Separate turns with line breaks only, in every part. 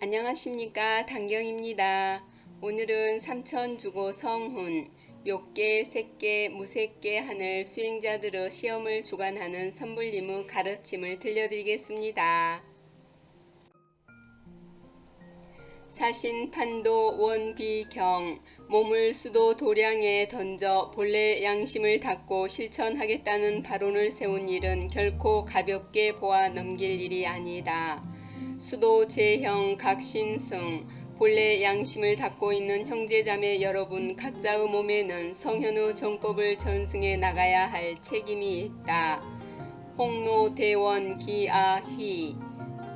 안녕하십니까, 단경입니다. 오늘은 삼천주고 성훈, 욕계, 색계, 무색계 하늘 수행자들의 시험을 주관하는 선불님의 가르침을 들려드리겠습니다. 사신판도 원비경, 몸을 수도 도량에 던져 본래 양심을 닫고 실천하겠다는 발언을 세운 일은 결코 가볍게 보아 넘길 일이 아니다. 수도 제형 각신승, 본래 양심을 닫고 있는 형제자매 여러분 각자의 몸에는 성현의 정법을 전승해 나가야 할 책임이 있다. 홍로대원 기아휘,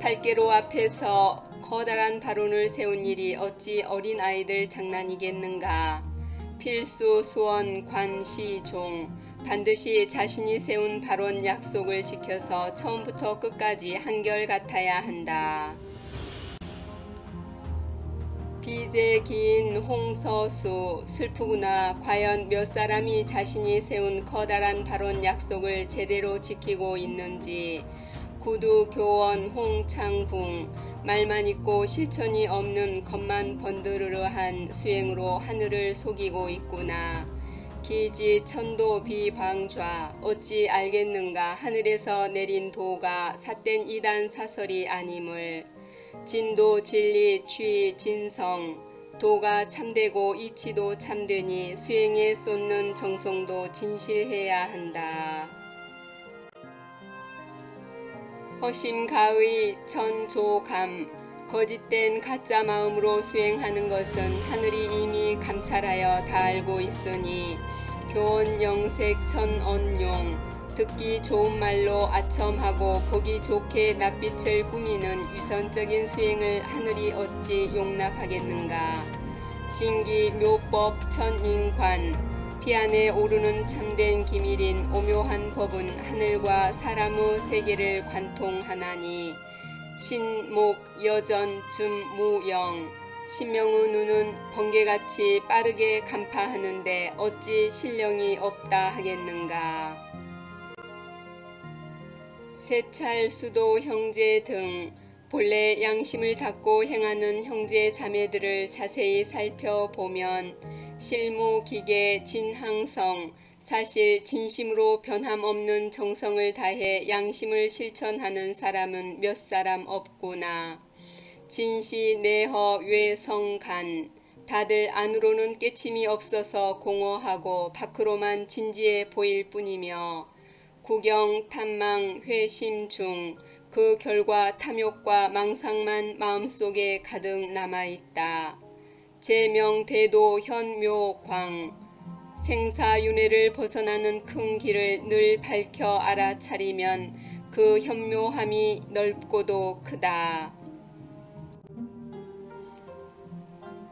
팔계로 앞에서 커다란 발언을 세운 일이 어찌 어린 아이들 장난이겠는가. 필수 수원 관시종, 반드시 자신이 세운 발언 약속을 지켜서 처음부터 끝까지 한결같아야 한다. 비제기인 홍서수, 슬프구나. 과연 몇 사람이 자신이 세운 커다란 발언 약속을 제대로 지키고 있는지. 구두교원 홍창궁, 말만 있고 실천이 없는 겉만 번드르르한 수행으로 하늘을 속이고 있구나. 기지 천도 비방좌, 어찌 알겠는가. 하늘에서 내린 도가 삿된 이단 사설이 아님을. 진도 진리 취 진성, 도가 참되고 이치도 참되니 수행에 쏟는 정성도 진실해야 한다. 허심가의 천조감, 거짓된 가짜 마음으로 수행하는 것은 하늘이 이미 감찰하여 다 알고 있으니 교원 영색 천언용, 듣기 좋은 말로 아첨하고 보기 좋게 낯빛을 꾸미는 위선적인 수행을 하늘이 어찌 용납하겠는가. 진기 묘법 천인관, 피 안에 오르는 참된 기밀인 오묘한 법은 하늘과 사람의 세계를 관통하나니 신목 여전 즈무영, 신명의 눈은 번개같이 빠르게 간파하는데 어찌 신령이 없다 하겠는가. 세찰 수도 형제 등 본래 양심을 닫고 행하는 형제 자매들을 자세히 살펴보면 실무 기계 진항성, 사실 진심으로 변함없는 정성을 다해 양심을 실천하는 사람은 몇 사람 없구나. 진시 내허 외성간, 다들 안으로는 깨침이 없어서 공허하고 밖으로만 진지해 보일 뿐이며 구경 탐망 회심 중 그 결과 탐욕과 망상만 마음속에 가득 남아있다. 제명대도 현묘광, 생사윤회를 벗어나는 큰 길을 늘 밝혀 알아차리면 그 현묘함이 넓고도 크다.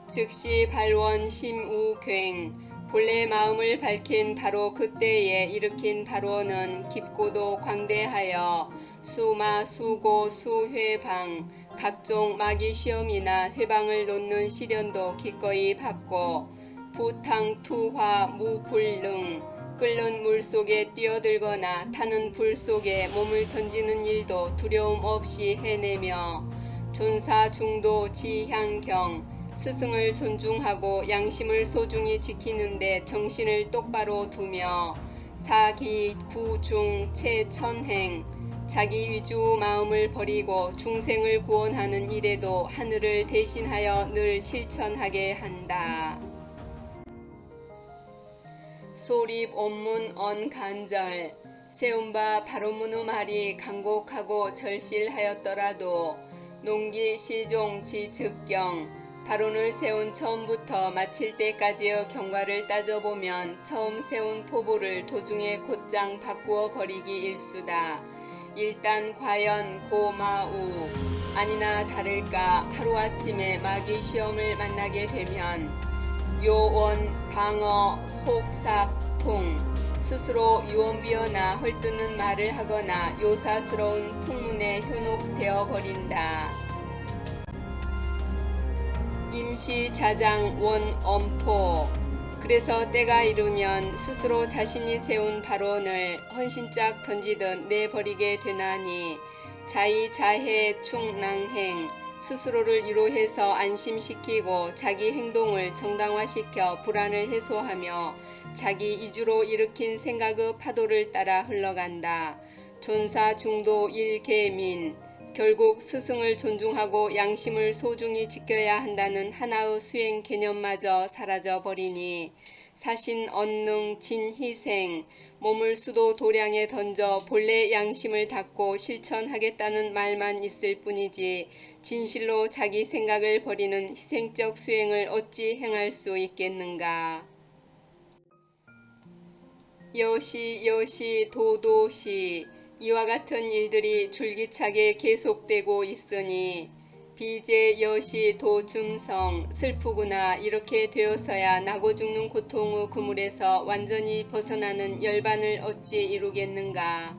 즉시 발원 심우괭, 본래 마음을 밝힌 바로 그때에 일으킨 발원은 깊고도 광대하여 수마 수고 수회방, 각종 마귀 시험이나 회방을 놓는 시련도 기꺼이 받고 부탕 투화 무불능, 끓는 물 속에 뛰어들거나 타는 불 속에 몸을 던지는 일도 두려움 없이 해내며 존사 중도 지향경, 스승을 존중하고 양심을 소중히 지키는데 정신을 똑바로 두며 사기 구중 체천행, 자기 위주 마음을 버리고 중생을 구원하는 일에도 하늘을 대신하여 늘 실천하게 한다. 소립 온문 언간절, 세운바 바로문의 말이 간곡하고 절실하였더라도 농기 시종 지즉경, 발언을 세운 처음부터 마칠 때까지의 경과를 따져보면 처음 세운 포부를 도중에 곧장 바꾸어 버리기 일수다. 일단 과연 고마우, 아니나 다를까 하루아침에 마귀 시험을 만나게 되면 요원 방어 혹사풍, 스스로 유언비어나 헐뜯는 말을 하거나 요사스러운 풍문에 현혹되어 버린다. 임시자장 원엄포, 그래서 때가 이르면 스스로 자신이 세운 발언을 헌신짝 던지듯 내버리게 되나니 자의자해 충낭행, 스스로를 위로해서 안심시키고 자기 행동을 정당화시켜 불안을 해소하며 자기 이주로 일으킨 생각의 파도를 따라 흘러간다. 존사 중도 일개민. 결국 스승을 존중하고 양심을 소중히 지켜야 한다는 하나의 수행 개념마저 사라져 버리니 사신 언능 진희생, 몸을 수도 도량에 던져 본래 양심을 닫고 실천하겠다는 말만 있을 뿐이지 진실로 자기 생각을 버리는 희생적 수행을 어찌 행할 수 있겠는가. 여시 도도시. 이와 같은 일들이 줄기차게 계속되고 있으니 비제 여시 도줌성. 슬프구나. 이렇게 되어서야 나고 죽는 고통의 그물에서 완전히 벗어나는 열반을 어찌 이루겠는가.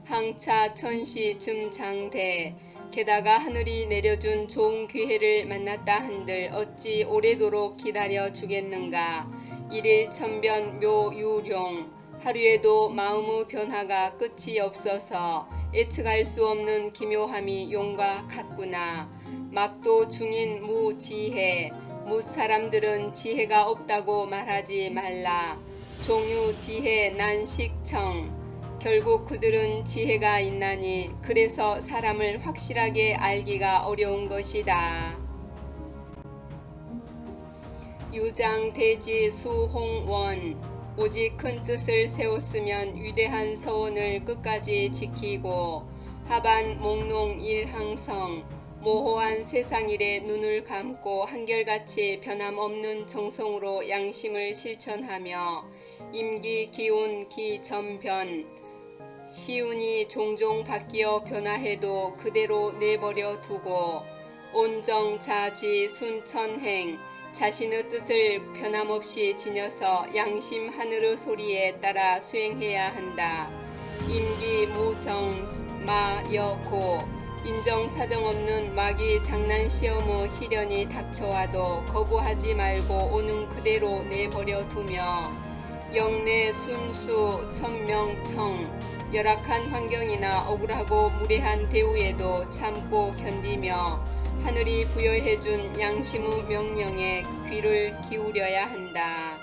항차 천시 줌장대. 게다가 하늘이 내려준 좋은 기회를 만났다 한들 어찌 오래도록 기다려 주겠는가. 일일 천변 묘유룡. 하루에도 마음의 변화가 끝이 없어서 예측할 수 없는 기묘함이 용과 같구나. 막도 중인 무지혜. 무사람들은 지혜가 없다고 말하지 말라. 종유 지혜 난식청. 결국 그들은 지혜가 있나니 그래서 사람을 확실하게 알기가 어려운 것이다. 유장대지 수홍원. 오직 큰 뜻을 세웠으면 위대한 서원을 끝까지 지키고 하반 목농 일항성. 모호한 세상일에 눈을 감고 한결같이 변함없는 정성으로 양심을 실천하며 임기 기운 기전변. 시운이 종종 바뀌어 변화해도 그대로 내버려 두고 온정자지 순천행. 자신의 뜻을 변함없이 지녀서 양심 하늘의 소리에 따라 수행해야 한다. 임기 무정 마여고. 인정사정 없는 마귀 장난시험의 시련이 닥쳐와도 거부하지 말고 오는 그대로 내버려 두며 영내 순수 천명청. 열악한 환경이나 억울하고 무례한 대우에도 참고 견디며 하늘이 부여해준 양심의 명령에 귀를 기울여야 한다.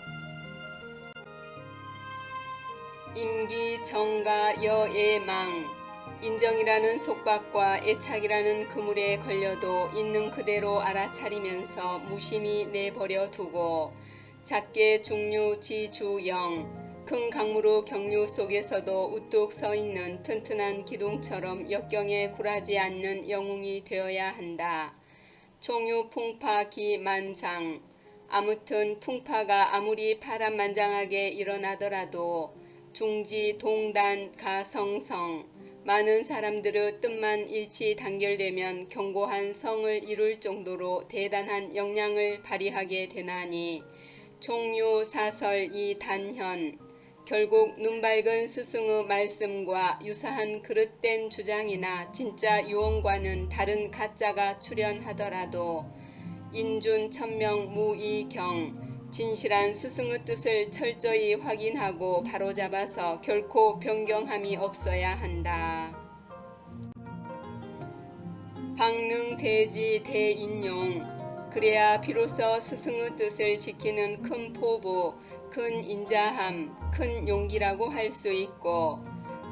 임기 정가 여예망. 인정이라는 속박과 애착이라는 그물에 걸려도 있는 그대로 알아차리면서 무심히 내버려 두고 작게 중류 지주영. 큰 강물의 경류 속에서도 우뚝 서 있는 튼튼한 기둥처럼 역경에 굴하지 않는 영웅이 되어야 한다. 총유 풍파 기만장. 아무튼 풍파가 아무리 파란만장하게 일어나더라도 중지 동단 가성성. 많은 사람들의 뜻만 일치 단결되면 견고한 성을 이룰 정도로 대단한 역량을 발휘하게 되나니 총유 사설 이 단현. 결국 눈밝은 스승의 말씀과 유사한 그릇된 주장이나 진짜 유언과는 다른 가짜가 출현하더라도 인준 천명 무이경. 진실한 스승의 뜻을 철저히 확인하고 바로잡아서 결코 변경함이 없어야 한다. 방능대지 대인용. 그래야 비로소 스승의 뜻을 지키는 큰 포부, 큰 인자함, 큰 용기라고 할 수 있고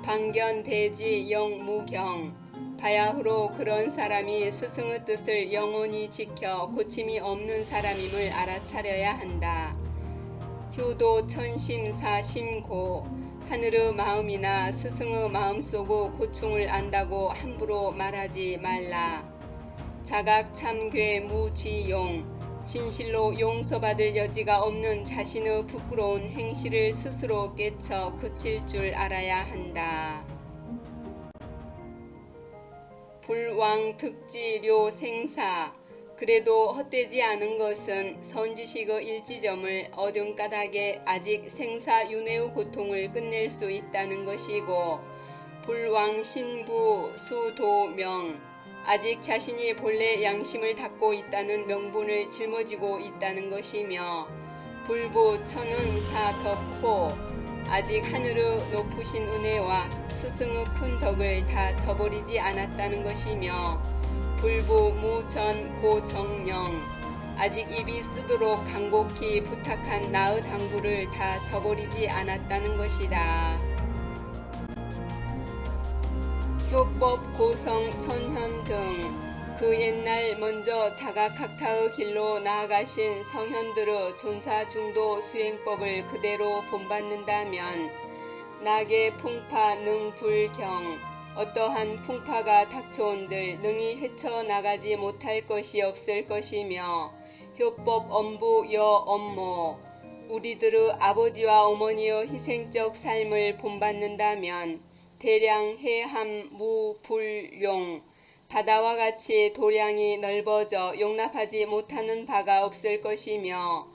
방견대지 영무경. 바야흐로 그런 사람이 스승의 뜻을 영원히 지켜 고침이 없는 사람임을 알아차려야 한다. 효도 천심사심고. 하늘의 마음이나 스승의 마음속의 고충을 안다고 함부로 말하지 말라. 자각참괴 무지용. 진실로 용서받을 여지가 없는 자신의 부끄러운 행실을 스스로 깨쳐 그칠 줄 알아야 한다. 불왕득지료 생사. 그래도 헛되지 않은 것은 선지식의 일지점을 얻은 까닭에 아직 생사윤회의 고통을 끝낼 수 있다는 것이고 불왕신부 수도명. 아직 자신이 본래 양심을 닫고 있다는 명분을 짊어지고 있다는 것이며 불부천은 사덕호. 아직 하늘의 높으신 은혜와 스승의 큰 덕을 다 저버리지 않았다는 것이며 불부무전 고정령. 아직 입이 쓰도록 간곡히 부탁한 나의 당부를 다 저버리지 않았다는 것이다. 효법, 고성, 선현 등 그 옛날 먼저 자가각타의 길로 나아가신 성현들의 존사중도 수행법을 그대로 본받는다면 낙의 풍파 능불경, 어떠한 풍파가 닥쳐온들 능히 헤쳐나가지 못할 것이 없을 것이며, 효법 엄부 여 엄모, 우리들의 아버지와 어머니의 희생적 삶을 본받는다면 대량 해함 무불용, 바다와 같이 도량이 넓어져 용납하지 못하는 바가 없을 것이며,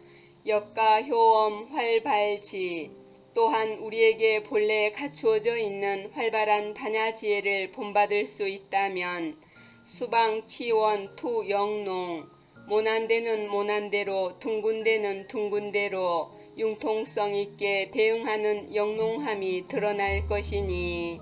역가 효엄 활발지, 또한 우리에게 본래 갖추어져 있는 활발한 반야지혜를 본받을 수 있다면 수방 치원 투 영농, 모난데는 모난대로 둥근데는 둥근대로 융통성 있게 대응하는 영농함이 드러날 것이니,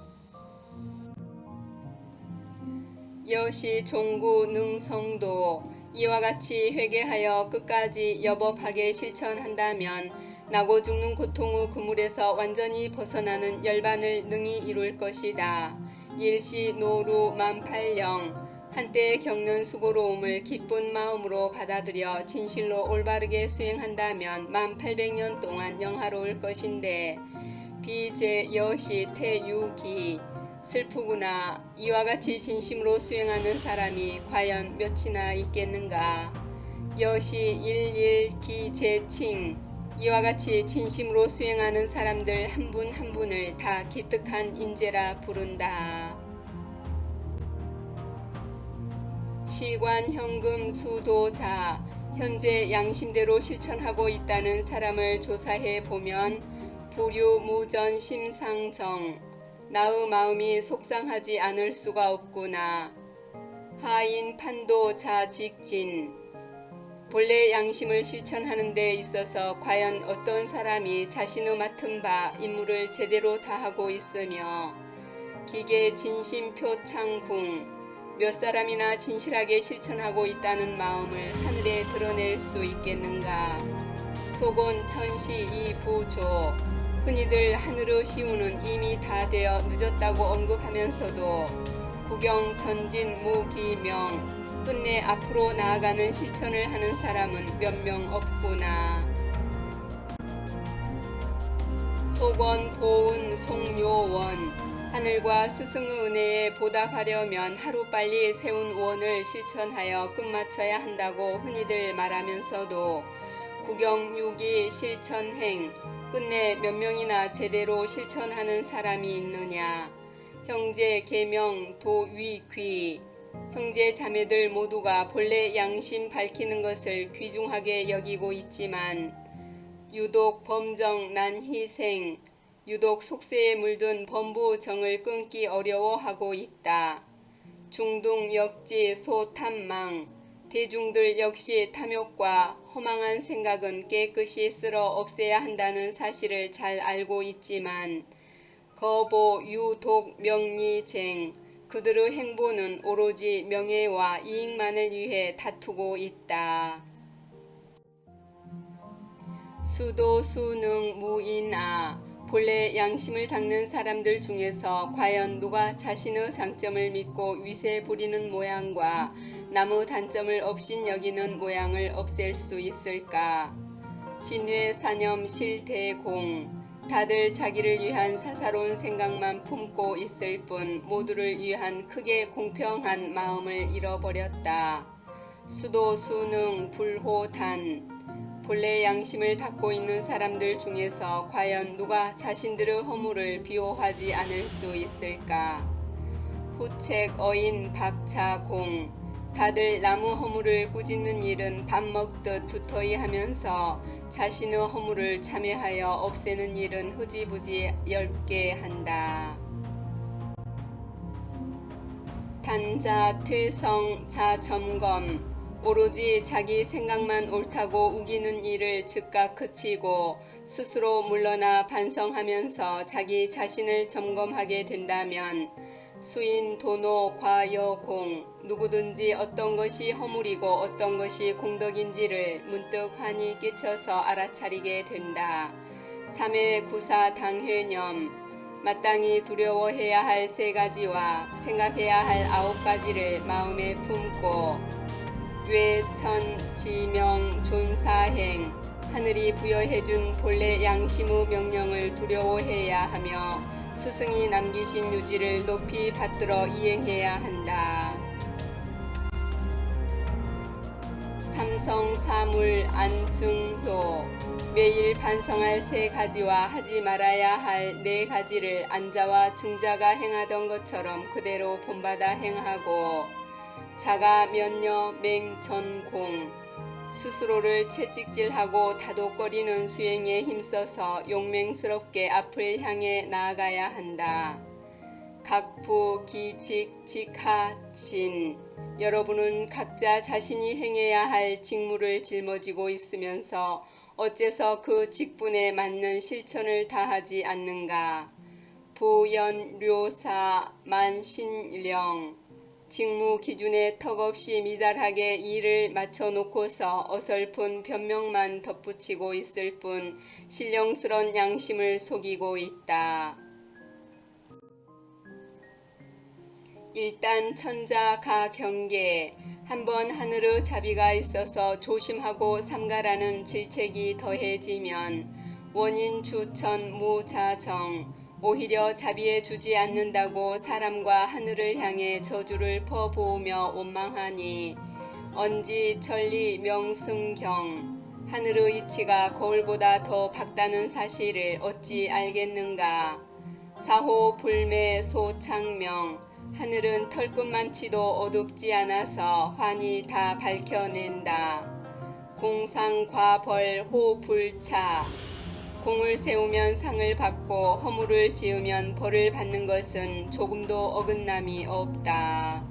여시 종구 능성도, 이와 같이 회개하여 끝까지 여법하게 실천한다면 나고 죽는 고통의 그물에서 완전히 벗어나는 열반을 능히 이룰 것이다. 일시 노루 만팔령, 한때 겪는 수고로움을 기쁜 마음으로 받아들여 진실로 올바르게 수행한다면 1800년 동안 영화로울 것인데, 비제 여시 태유기, 슬프구나. 이와 같이 진심으로 수행하는 사람이 과연 몇이나 있겠는가. 여시 일일기제칭, 이와 같이 진심으로 수행하는 사람들 한 분 한 분을 다 기특한 인재라 부른다. 시관 현금 수도자, 현재 양심대로 실천하고 있다는 사람을 조사해 보면 부류무전 심상정, 나의 마음이 속상하지 않을 수가 없구나. 하인 판도 자직진, 본래 양심을 실천하는 데 있어서 과연 어떤 사람이 자신의 맡은 바 임무를 제대로 다하고 있으며, 기계 진심 표창궁, 몇 사람이나 진실하게 실천하고 있다는 마음을 하늘에 드러낼 수 있겠는가. 속온 천시 이부조, 흔히들 하늘의 시우는 이미 다 되어 늦었다고 언급하면서도 구경 전진 무기명, 끝내 앞으로 나아가는 실천을 하는 사람은 몇 명 없구나. 속원 보은 송요원, 하늘과 스승의 은혜에 보답하려면 하루빨리 세운 원을 실천하여 끝마쳐야 한다고 흔히들 말하면서도 구경유기 실천행, 끝내 몇 명이나 제대로 실천하는 사람이 있느냐. 형제 계명 도위귀, 형제 자매들 모두가 본래 양심 밝히는 것을 귀중하게 여기고 있지만 유독 범정 난 희생, 유독 속세에 물든 범부 정을 끊기 어려워하고 있다. 중둥 역지 소탐망, 대중들 역시 탐욕과 허망한 생각은 깨끗이 쓸어 없애야 한다는 사실을 잘 알고 있지만 거보 유독 명리쟁, 그들의 행보는 오로지 명예와 이익만을 위해 다투고 있다. 수도 수능 무인아, 본래 양심을 닦는 사람들 중에서 과연 누가 자신의 장점을 믿고 위세 부리는 모양과 남의 단점을 업신 여기는 모양을 없앨 수 있을까. 진회사념 실대공, 다들 자기를 위한 사사로운 생각만 품고 있을 뿐 모두를 위한 크게 공평한 마음을 잃어버렸다. 수도 수능 불호단, 본래 양심을 닦고 있는 사람들 중에서 과연 누가 자신들의 허물을 비호하지 않을 수 있을까. 후책 어인 박차공, 다들 나무 허물을 꾸짖는 일은 밥 먹듯 두터이 하면서 자신의 허물을 참회하여 없애는 일은 흐지부지 엷게 한다. 단자 퇴성 자점검, 오로지 자기 생각만 옳다고 우기는 일을 즉각 그치고 스스로 물러나 반성하면서 자기 자신을 점검하게 된다면 수인 도노 과여공 누구든지 어떤 것이 허물이고 어떤 것이 공덕인지를 문득 환히 깨쳐서 알아차리게 된다. 3회 구사 당회념 마땅히 두려워해야 할 3가지와 생각해야 할 9가지를 마음에 품고 외천지명 존사행 하늘이 부여해준 본래 양심의 명령을 두려워해야 하며 스승이 남기신 유지를 높이 받들어 이행해야 한다. 삼성사물 안증효 매일 반성할 3가지와 하지 말아야 할 4가지를 안자와 증자가 행하던 것처럼 그대로 본받아 행하고 자가 면녀 맹전공 스스로를 채찍질하고 다독거리는 수행에 힘써서 용맹스럽게 앞을 향해 나아가야 한다. 각부 기직 직하진 여러분은 각자 자신이 행해야 할 직무를 짊어지고 있으면서 어째서 그 직분에 맞는 실천을 다하지 않는가. 부연료사 만신령 직무 기준에 턱없이 미달하게 일을 맞춰놓고서 어설픈 변명만 덧붙이고 있을 뿐 신령스런 양심을 속이고 있다. 일단 천자가 경계 한번 하늘의 자비가 있어서 조심하고 삼가라는 질책이 더해지면 원인 주천 무자정 오히려 자비에 주지 않는다고 사람과 하늘을 향해 저주를 퍼부으며 원망하니 언지 천리 명승경 하늘의 이치가 거울보다 더 밝다는 사실을 어찌 알겠는가. 사호 불매 소창명 하늘은 털끝만치도 어둡지 않아서 환히 다 밝혀낸다. 공상과벌 호불차 공을 세우면 상을 받고 허물을 지으면 벌을 받는 것은 조금도 어긋남이 없다.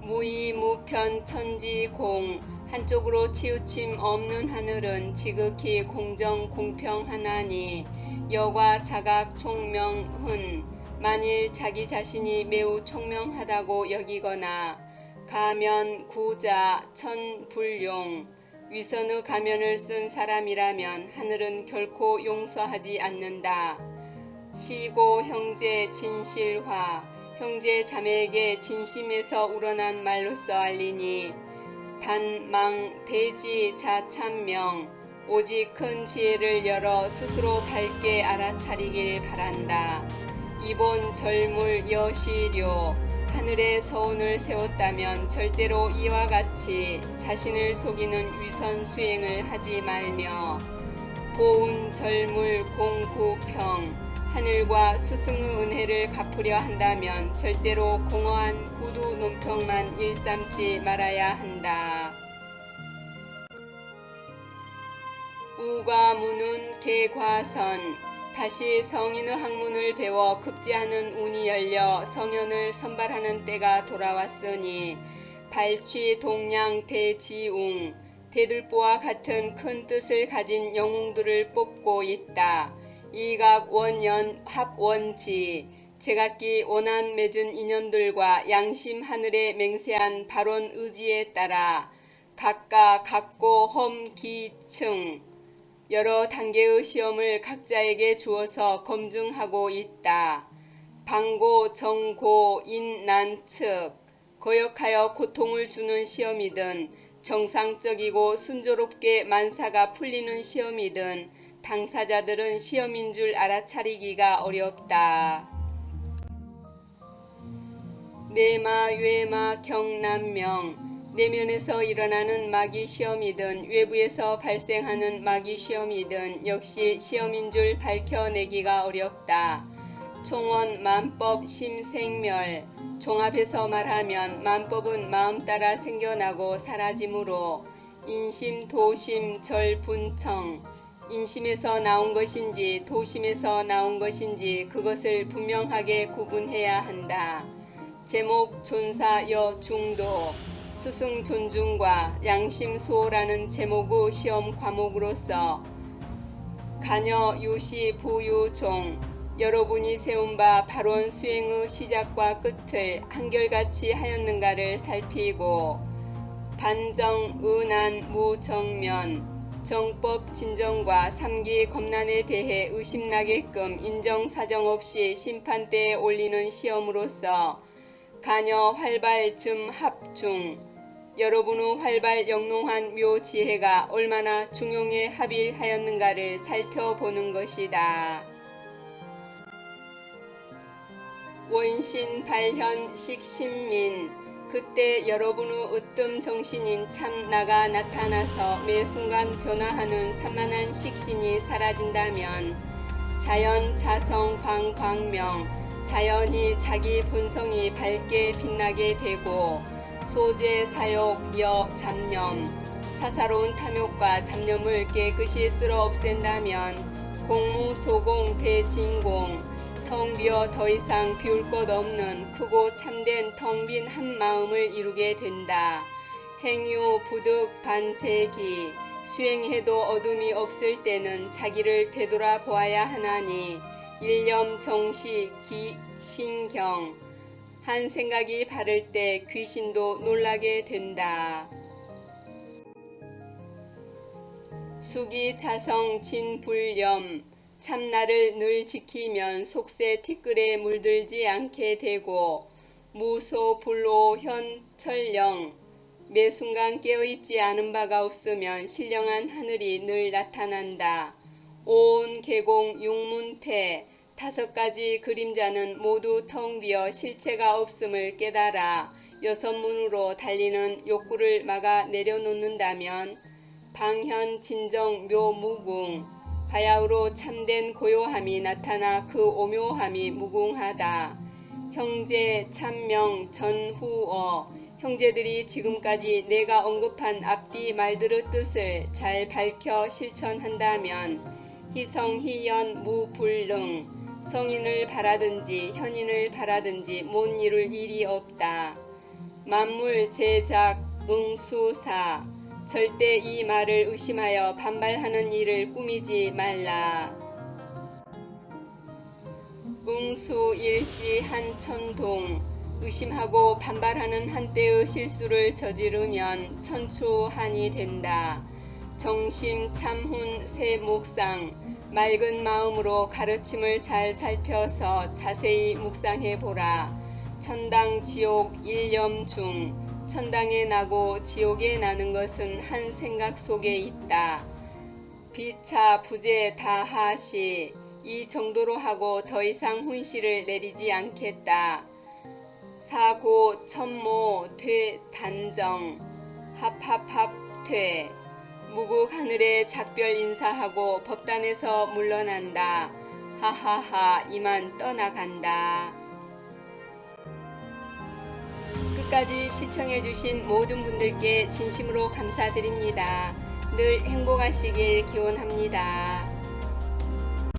무의무편 천지공 한쪽으로 치우침 없는 하늘은 지극히 공정 공평하나니 여과 자각 총명훈 만일 자기 자신이 매우 총명하다고 여기거나 가면 구자 천불용 위선의 가면을 쓴 사람이라면 하늘은 결코 용서하지 않는다. 시고 형제 진실화 형제 자매에게 진심에서 우러난 말로써 알리니 단망 대지 자참명 오직 큰 지혜를 열어 스스로 밝게 알아차리길 바란다. 이본 절물 여시료 하늘에 서운을 세웠다면 절대로 이와 같이 자신을 속이는 위선 수행을 하지 말며 고운 절물 공구평 하늘과 스승의 은혜를 갚으려 한다면 절대로 공허한 구두 논평만 일삼지 말아야 한다. 우과문은 개과선 다시 성인의 학문을 배워 급제하는 운이 열려 성현을 선발하는 때가 돌아왔으니 발취 동량 대지웅 대들보와 같은 큰 뜻을 가진 영웅들을 뽑고 있다. 이각 원연 합원지 제각기 원한 맺은 인연들과 양심 하늘에 맹세한 발원 의지에 따라 각가 각고 험기층 여러 단계의 시험을 각자에게 주어서 검증하고 있다. 방고, 정고, 인난측 거역하여 고통을 주는 시험이든 정상적이고 순조롭게 만사가 풀리는 시험이든 당사자들은 시험인 줄 알아차리기가 어렵다. 내마, 외마, 경남명 내면에서 일어나는 마귀 시험이든 외부에서 발생하는 마귀 시험이든 역시 시험인 줄 밝혀내기가 어렵다. 총원 만법 심생멸 종합해서 말하면 만법은 마음 따라 생겨나고 사라지므로 인심 도심 절분청 인심에서 나온 것인지 도심에서 나온 것인지 그것을 분명하게 구분해야 한다. 제목 존사여 중도 스승 존중과 양심 수호라는 제목의 시험 과목으로서 가녀 유시 부유종 여러분이 세운 바 발원 수행의 시작과 끝을 한결같이 하였는가를 살피고 반정, 의난, 무정면, 정법 진정과 삼기 검난에 대해 의심나게끔 인정사정 없이 심판대에 올리는 시험으로서 가녀 활발 즈합중 여러분의 활발 영롱한 묘지혜가 얼마나 중용에 합일하였는가를 살펴보는 것이다. 원신 발현 식신민 그때 여러분의 으뜸 정신인 참나가 나타나서 매 순간 변화하는 산만한 식신이 사라진다면 자연 자성 광광명 자연히 자기 본성이 밝게 빛나게 되고 소재 사욕 여 잡념 사사로운 탐욕과 잡념을 깨끗이 쓸어 없앤다면 공무소공 대진공 텅 비어 더 이상 비울 것 없는 크고 참된 텅 빈 한 마음을 이루게 된다. 행유 부득 반제기 수행해도 어둠이 없을 때는 자기를 되돌아보아야 하나니 일념 정시 기신경 한 생각이 바를 때 귀신도 놀라게 된다. 수기 자성 진불념 참나를 늘 지키면 속세 티끌에 물들지 않게 되고 무소 불오 현철령 매 순간 깨어있지 않은 바가 없으면 신령한 하늘이 늘 나타난다. 온 계공 육문패 5가지 그림자는 모두 텅 비어 실체가 없음을 깨달아 6문으로 달리는 욕구를 막아 내려놓는다면 방현 진정 묘무궁 바야흐로 참된 고요함이 나타나 그 오묘함이 무궁하다. 형제 참명 전후어 형제들이 지금까지 내가 언급한 앞뒤 말들의 뜻을 잘 밝혀 실천한다면 희성희연 무불능 성인을 바라든지 현인을 바라든지 못 이룰 일이 없다. 만물 제작 응수사 절대 이 말을 의심하여 반발하는 일을 꾸미지 말라. 응수 일시 한천동 의심하고 반발하는 한때의 실수를 저지르면 천추한이 된다. 정심 참훈 세묵상 맑은 마음으로 가르침을 잘 살펴서 자세히 묵상해 보라. 천당 지옥 일념 중 천당에 나고 지옥에 나는 것은 한 생각 속에 있다. 비차 부재 다하시 이 정도로 하고 더 이상 훈시를 내리지 않겠다. 사고 천모 퇴 단정 합합합 퇴 무국 하늘에 작별 인사하고 법단에서 물러난다. 하하하 이만 떠나간다. 끝까지 시청해주신 모든 분들께 진심으로 감사드립니다. 늘 행복하시길 기원합니다.